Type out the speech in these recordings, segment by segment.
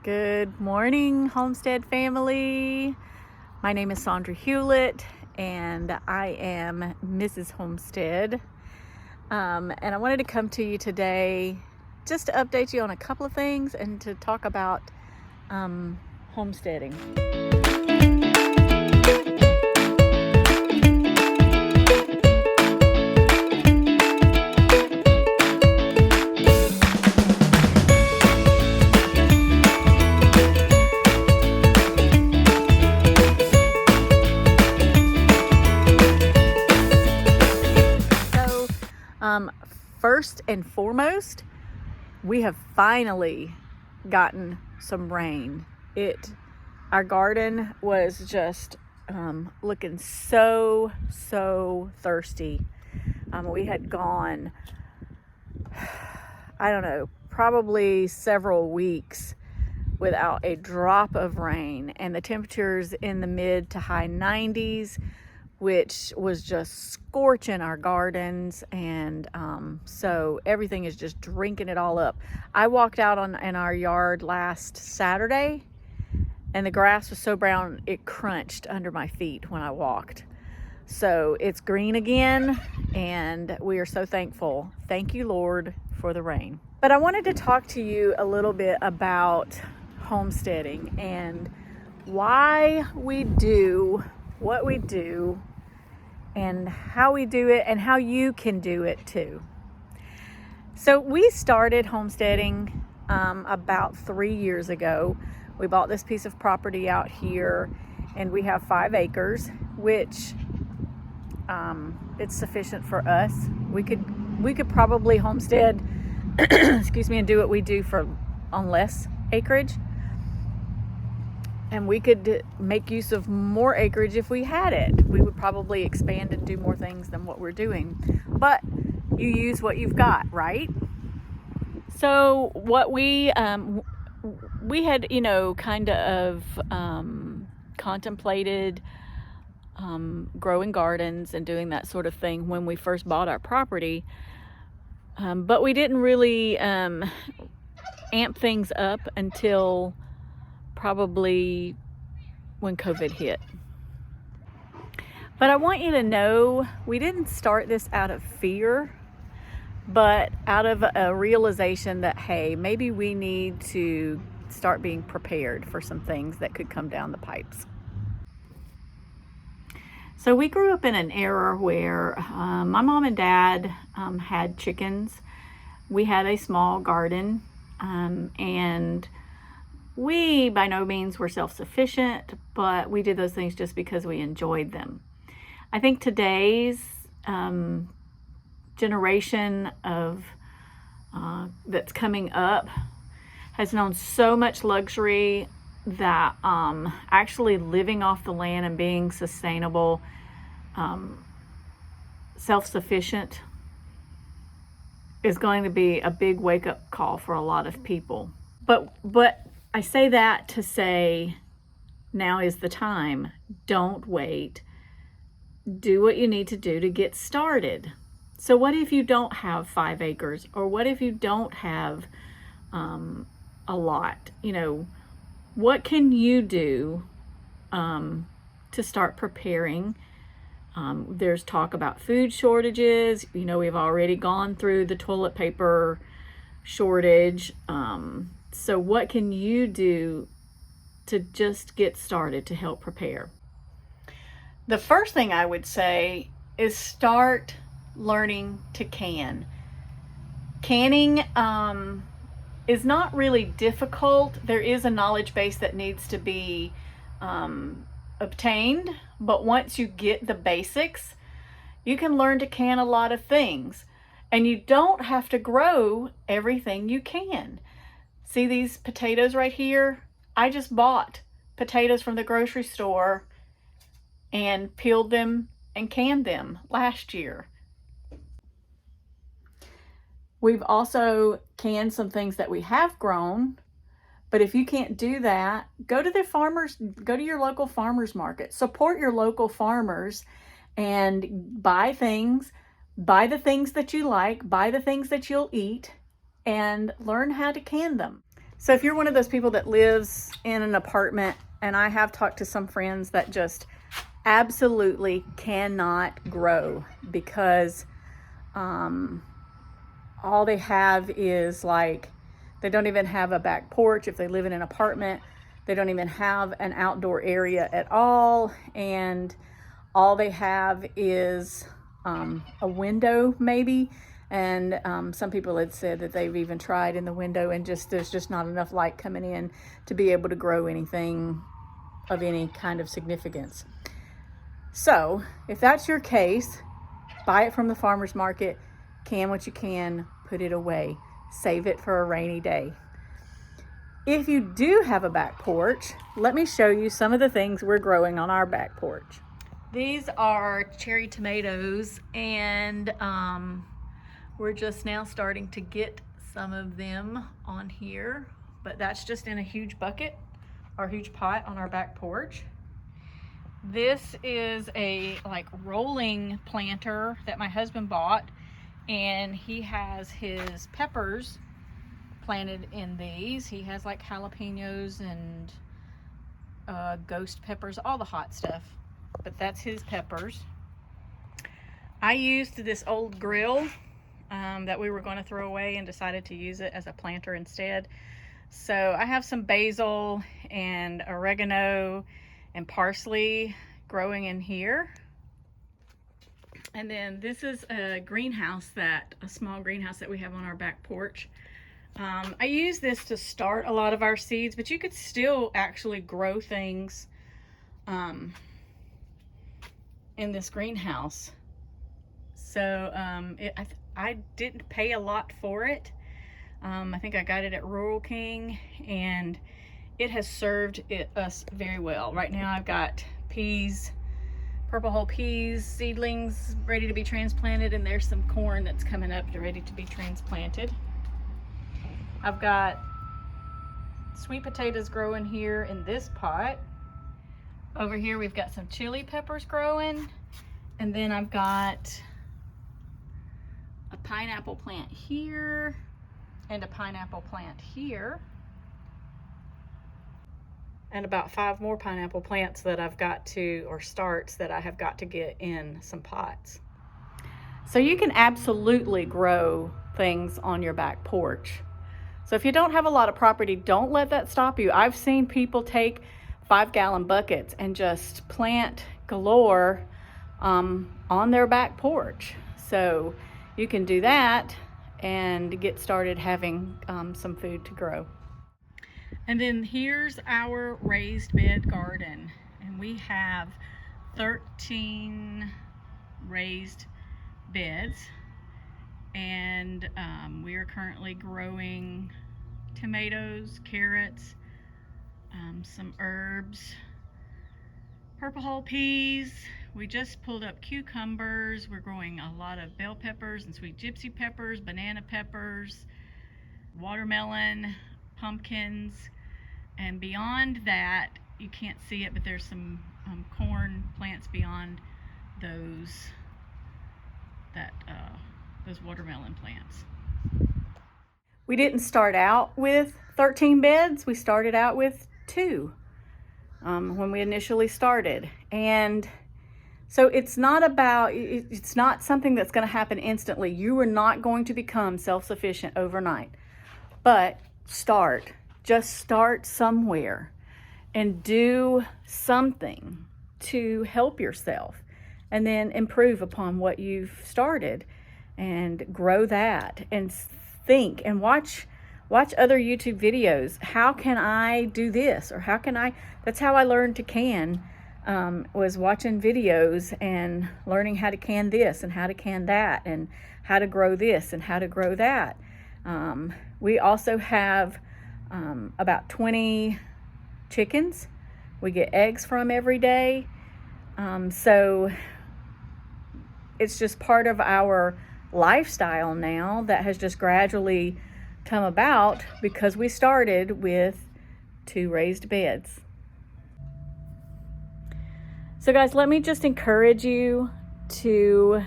Good morning, Homestead family. My name is Sandra Hewlett, and I am Mrs. Homestead. And I wanted to come to you today just to update you on a couple of things and to talk about homesteading. First and foremost, we have finally gotten some rain. Our garden was just looking so thirsty. We had gone, I don't know, probably several weeks without a drop of rain, and the temperatures in the mid to high 90s, which was just scorching our gardens, and so everything is just drinking it all up. I walked out in our yard last Saturday, and the grass was so brown it crunched under my feet when I walked. So it's green again, and we are so thankful. Thank you, Lord, for the rain. But I wanted to talk to you a little bit about homesteading and why we do what we do and how we do it and how you can do it too. So we started homesteading about 3 years ago. We bought this piece of property out here, and we have 5 acres, which it's sufficient for us. We could probably homestead excuse me, and do what we do on less acreage. And we could make use of more acreage if we had it. We would probably expand and do more things than what we're doing. But you use what you've got, right? So what we had, kind of contemplated growing gardens and doing that sort of thing when we first bought our property. But we didn't really amp things up until probably when COVID hit. But I want you to know we didn't start this out of fear, but out of a realization that, hey, maybe we need to start being prepared for some things that could come down the pipes. So we grew up in an era where my mom and dad had chickens. We had a small garden, and we by no means were self-sufficient, but we did those things just because we enjoyed them. I think today's generation of that's coming up has known so much luxury that actually living off the land and being sustainable, self-sufficient is going to be a big wake-up call for a lot of people. But I say that to say now is the time. Don't wait. Do what you need to do to get started. So what if you don't have 5 acres, or what if you don't have a lot? What can you do to start preparing? There's talk about food shortages. We've already gone through the toilet paper shortage. So what can you do to just get started to help prepare? The first thing I would say is start learning to can. Canning is not really difficult. There is a knowledge base that needs to be obtained, but once you get the basics, you can learn to can a lot of things, and you don't have to grow everything you can. See these potatoes right here? I just bought potatoes from the grocery store and peeled them and canned them last year. We've also canned some things that we have grown, but if you can't do that, go to your local farmers market. Support your local farmers and buy the things that you like, buy the things that you'll eat, and learn how to can them. So if you're one of those people that lives in an apartment, and I have talked to some friends that just absolutely cannot grow because all they have is like, they don't even have a back porch if they live in an apartment. They don't even have an outdoor area at all. And all they have is a window maybe. And some people had said that they've even tried in the window and there's just not enough light coming in to be able to grow anything of any kind of significance. So if that's your case, buy it from the farmer's market, can what you can, put it away, save it for a rainy day. If you do have a back porch, let me show you some of the things we're growing on our back porch. These are cherry tomatoes, and we're just now starting to get some of them on here, but that's just in a huge bucket or huge pot on our back porch. This is a like rolling planter that my husband bought, and he has his peppers planted in these. He has like jalapenos and ghost peppers, all the hot stuff, but that's his peppers. I used this old grill that we were going to throw away and decided to use it as a planter instead. So I have some basil and oregano and parsley growing in here. And then this is a greenhouse, a small greenhouse that we have on our back porch. I use this to start a lot of our seeds, but you could still actually grow things in this greenhouse. So I didn't pay a lot for it. I think I got it at Rural King, and it has served us very well. Right now I've got peas, purple whole peas, seedlings ready to be transplanted, and there's some corn that's coming up ready to be transplanted. I've got sweet potatoes growing here in this pot. Over here we've got some chili peppers growing, and then I've got a pineapple plant here and a pineapple plant here, and about 5 more pineapple plants that I've got to, or starts that I have got to get in some pots. So you can absolutely grow things on your back porch. So if you don't have a lot of property, don't let that stop you. I've seen people take 5-gallon buckets and just plant galore on their back porch. So you can do that and get started having some food to grow. And then here's our raised bed garden, and we have 13 raised beds, and we are currently growing tomatoes, carrots, some herbs, purple whole peas. We just pulled up cucumbers. We're growing a lot of bell peppers and sweet gypsy peppers, banana peppers, watermelon, pumpkins, and beyond that, you can't see it, but there's some corn plants beyond those watermelon plants. We didn't start out with 13 beds. We started out with 2 when we initially started, and so it's not something that's going to happen instantly. You are not going to become self-sufficient overnight, but just start somewhere and do something to help yourself, and then improve upon what you've started and grow that, and think and watch other YouTube videos. How can I do this? Or that's how I learned to can, was watching videos and learning how to can this and how to can that and how to grow this and how to grow that. We also have about 20 chickens we get eggs from every day. So it's just part of our lifestyle now that has just gradually come about because we started with 2 raised beds. So guys, let me just encourage you to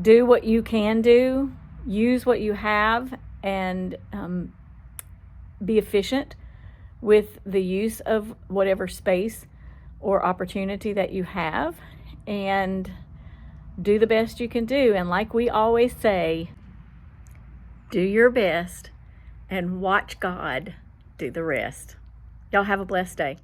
do what you can do, use what you have, and be efficient with the use of whatever space or opportunity that you have, and do the best you can do. And like we always say, do your best and watch God do the rest. Y'all have a blessed day.